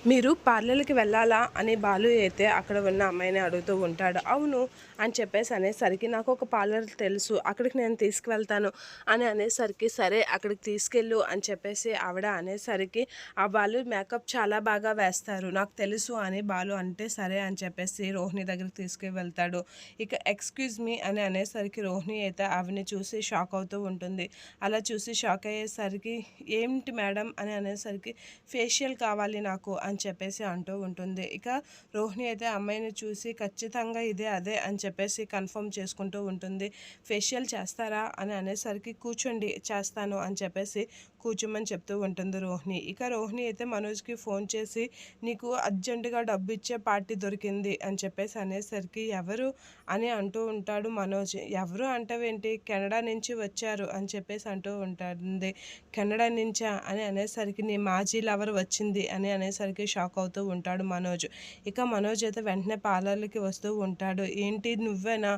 మీరు పార్లర్‌కి వెళ్ళాలా అని బాలు అయితే అక్కడ ఉన్న అమ్మాయిని అడుగుతూ ఉంటాడు. అవును అని చెప్పేసి అనేసరికి నాకొక పార్లర్ తెలుసు. అక్కడికి నేను తీసుకువెళ్తాను అని అనేసరికి సరే అక్కడికి తీసుకెళ్ళు అని చెప్పేసి ఆవిడ అనేసరికి ఆ బాలు మేకప్ చాలా బాగా వేస్తారు. నాకు తెలుసు అని బాలు అంటే సరే అని చెప్పేసి రోహిణి దగ్గరికి తీసుకువెళ్తాడు. ఇక ఎక్స్‌క్యూజ్ మీ అని అనేసరికి రోహిణి అయితే ఆవిడని చూసి షాక్ అవుతూ ఉంటుంది. అలా చూసి షాక్ అయ్యేసరికి ఏంటి మేడం అని అనేసరికి ఫేషియల్ కావాలి నాకు అని చెప్పేసి అంటూ ఉంటుంది. ఇక రోహిణి అయితే అమ్మాయిని చూసి ఖచ్చితంగా ఇదే అదే అని చెప్పేసి కన్ఫర్మ్ చేసుకుంటూ ఉంటుంది. ఫేషియల్ చేస్తారా అని అనేసరికి కూర్చోండి చేస్తాను అని చెప్పేసి కూర్చోమని చెప్తూ ఉంటుంది రోహిణి. ఇక రోహిణి అయితే మనోజ్కి ఫోన్ చేసి నీకు అర్జెంటుగా డబ్బు ఇచ్చే పార్టీ దొరికింది అని చెప్పేసి అనేసరికి ఎవరు అని అంటూ ఉంటాడు మనోజ్. ఎవరు అంటావేంటి కెనడా నుంచి వచ్చారు అని చెప్పేసి అంటూ ఉంటుంది. కెనడా నుంచా అని అనేసరికి నీ మాజీ లవర్ వచ్చింది అని అనేసరికి షాక్ అవుతూ ఉంటాడు మనోజ్. ఇక మనోజ్ అయితే వెంటనే పార్లర్‌కి వస్తూ ఉంటాడు. ఏంటి నువ్వేనా?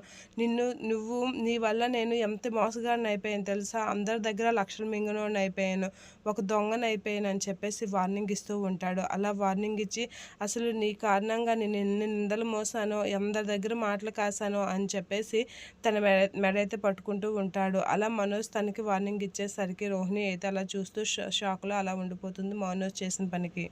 నువ్వు నీ వల్ల నేను ఎంత మోసగాడిని అయిపోయాను తెలుసా? అందరి దగ్గర లక్షలు మింగినోడిని అయిపోయాను. ఒక దొంగని అయిపోయాను అని చెప్పేసి వార్నింగ్ ఇస్తూ ఉంటాడు. అలా వార్నింగ్ ఇచ్చి అసలు నీ కారణంగా నేను ఎన్ని నిందలు మోసానో, అందరి దగ్గర మాటలు కాసానో అని చెప్పేసి తన మెడైతే పట్టుకుంటూ ఉంటాడు. అలా మనోజ్ తనకి వార్నింగ్ ఇచ్చేసరికి రోహిణి అయితే అలా చూస్తూ షాక్‌లో అలా ఉండిపోతుంది మనోజ్ చేసిన పనికి.